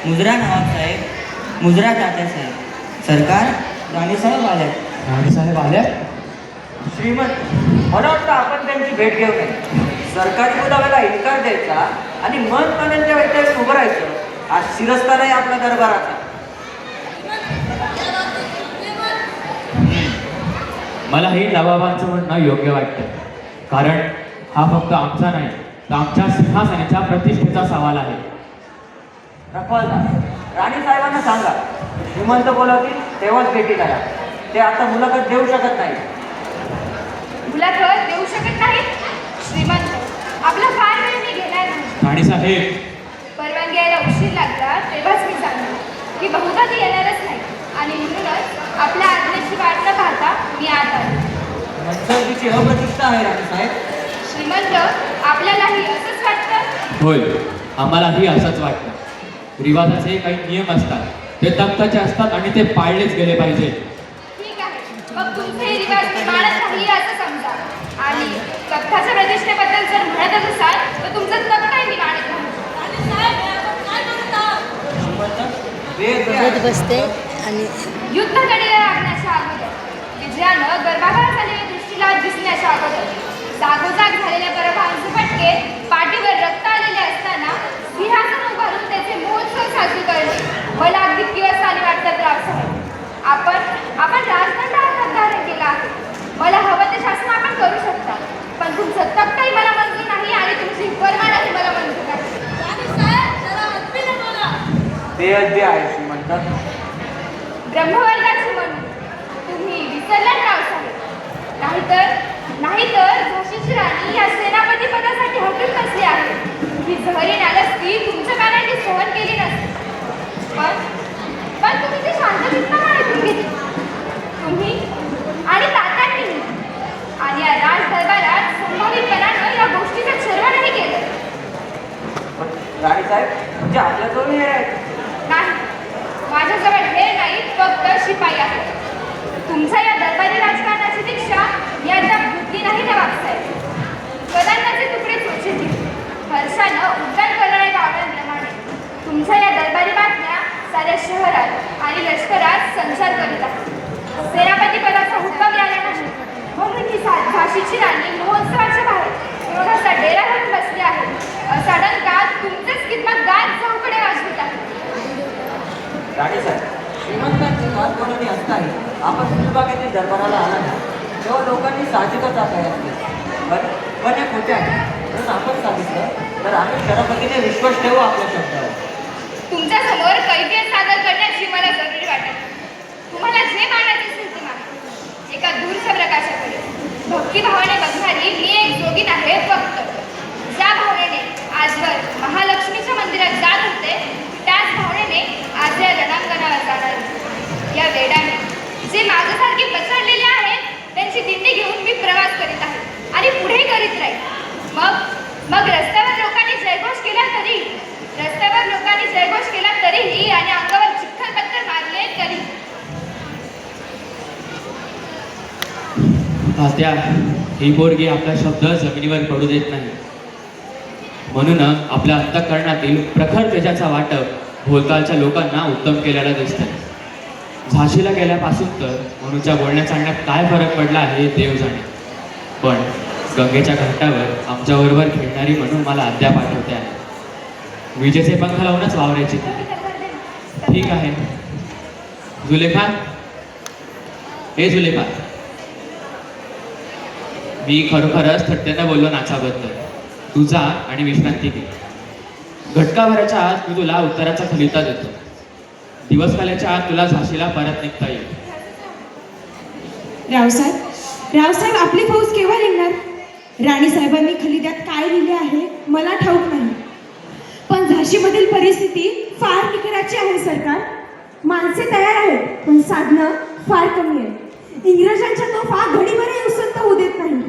मुजरा नवाब साहेब, मुजरा तात्यासाहेब, सरकार राणीसाहेब आले. राणीसाहेब आल्या? श्रीमंत, मला वाटतं आपण त्यांची भेट घेऊ नये. सरकारी पुराव्याला इन्कार द्यायचा आणि मन त्यांच्या व्यक्तीवर उभं राहायचं. आज शिरस्ता नाही आपल्या दरबाराचा. मलाही नवाबांचं म्हणणं योग्य वाटतं, कारण हा फक्त आमचा नाही तर आमच्या सिंहासनाच्या प्रतिष्ठेचा सवाल आहे. रखवालदार, राणी साहेबांना सांगा, श्रीमंत बोलवतील तेव्हाच भेटी करा. ते आता मुलाखत देऊ शकत नाही. मुलाखत देऊ शकत नाही? श्रीमंत, आपला फार वेळ मी घेणार नाही. राणीसाहेब, परवानगी यायला उशीर लागला तेव्हाच मी सांगतो की बहुधा ती येणारच नाही आणि म्हणूनच आपल्या आज्ञेची वाट न पाहता मी आत आले. मंत्र्यांची अप्रतिष्ठा आहे राणी साहेब. श्रीमंत, आपल्यालाही असंच वाटतं? होय, आम्हालाही असंच वाटतं. रिवाजाचे काही नियम असतात, ते तख्ताचे असतात आणि ते पाळलेच गेले पाहिजे. ठीक आहे, मग तुमचे हे रिवाज मी मानत नाही असं समजा. आणि तख्ताच्या प्रतिष्ठेबद्दल जर म्हणतच असाल तर तुमचं तख्तही मी मानत नाही. बघत बसते आणि युद्धकडे लागण्याच्या अगोदर, विजयानं गर्भाघात झालेल्या दृष्टीला दिसण्याच्या अगोदर, जागोजाग झालेल्या परभावांचे फटके पाठीवर रक्त आलेले असताना सिंहासन उभारून त्याचे महोत्सव साजरे करणे मला अगदी किवसाने वाटतात रावसाहेब. आपण राजदंड हातात धारण केला आहे. मला हवं ते शासन आपण करू शकता, पण तुमचं तख्तही मला मंजूर नाही आणि तुमची फरमानही मला मंजूर नाही. ते अद्य आहे श्रीमंत. ब्रह्मवर्गाची म्हणून तुम्ही विसरलात रावसाहेब. नाहीतर झाशीची राणी या सेनापती पदासाठी हटून बसली आहे. ही जहरी नालस्ती तुमच्या कानाने सहन केली नसते. पण तुम्ही ते शांतचित्ताने ऐकून घेतली. तुम्ही आणि तात्यांनी आणि या राज दरबारात संभावितपणानं या गोष्टीचं छर्वणही केलं. राणी साहेब, म्हणजे आपल्याजवळ हे आहे. नाही, माझ्याजवळ हे नाही, फक्त शिपाई आहे. तुमच्या या दरबारी राजकारणाची दीक्षा मी आता घेतली नाही नवाबसाहेब. कदांनाचे तुकडे सोचतील, हर्षानं उड्डाण करणाऱ्या गावड्यांप्रमाणे तुमच्या या दरबारी बातम्या साऱ्या शहरात आणि लष्करात संचार करीत आहेत. सेनापती पदाचा हुक्का मिळाला नाही म्हणून ही झाशीची राणी महोत्सवाच्या बाहेर एवढासा डेरा घालून बसली आहे असा डंका तुमचेच कितपत गाज चौकडे वाजवित आहे. राणी साहेब, श्रीमंतांची खासपणाने असताही आपण फुलबागेतील दरबाराला आला ना, तेव्हा लोकांनी साहजिकच आपल्या असते. पण हे खोटे आहे. जर आपण सांगितलं तर आम्ही शरपतीने विश्वास ठेवू आपल्या शब्दावर. तुमच्यासमोर कैफियत सादर करण्याची मला जरुरी वाटत. तुम्हाला जे मानायचे असेल ते माना. एका दूरच्या प्रकाशाकडे भक्तिभावाने बघणारी मी एक जोगीन आहे फक्त. ज्या भावनेने आजवर महालक्ष्मीच्या मंदिरात जात होते त्याच भावनेने आज या रणांगणाला जाणार. या वेडाने जे माझ्यासारखे पसरलेले आहेत त्यांची दिंडी घेऊन मी प्रवास करीत आहे आणि पुढे करीत राहील. मग रस्त्यावर लोकांनी जयघोष केला तरीही आणि अंगावर चिखल पत्तर मारले तरी. तात्या, ही पोरगी आपला शब्द जमिनीवर पडू देत नाही. म्हणून आपल्या अंतःकरणातील प्रखर तेजाचा वाटप भोलतालच्या लोकांना उत्तम केलेला दिसतंय. झाशीला गेल्यापासून तर म्हणूच्या बोलण्या चालण्यात काय फरक पडला आहे देव जाणे. पण गंगेच्या घाटावर आमच्याबरोबर खेळणारी म्हणून मला अद्याप आठवते आहे. विजेचे पंख लावूनच वावरायची. ठीक आहे जुलेखा, हे जुलेखा, मी खरोखरच थट्टेनं बोललो नाचाबद्दल. तू जा आणि विश्रांती घे. घटकाभराच्या आत मी तुला उत्तराचा खलिता देतो. दिवसकाल्याच्या आत तुला झाशीला परत निघता येईल. रावसाहेब, आपली फौज केव्हा निघणार? राणीसाहेबांनी खलिद्यात काय लिहिले आहे मला ठाऊक नाही, पण झाशीमधील परिस्थिती फार निकराची आहे सरकार. माणसे तयार आहेत पण साधनं फार कमी आहे. इंग्रजांच्या तोफा घडीभरही उसंत होऊ देत नाही.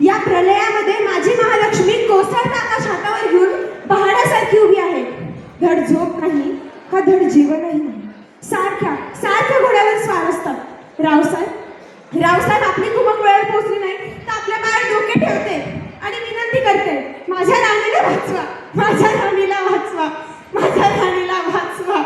या प्रलयामध्ये माझी महालक्ष्मी कोसळता आकाश हातावर घेऊन पहाडासारखी उभी आहे. धड झोप नाही का धड जीवनही नाही. सारख्या घोड्यावर स्वार असतात. रावसाहेब आपली कुमक वेळेवर पोहोचली नाही तर आपल्या पायावर डोके ठेवते आणि विनंती करते, माझ्या राणीला वाचवा, माझ्या राणीला वाचवा, माझ्या राणीला वाचवा.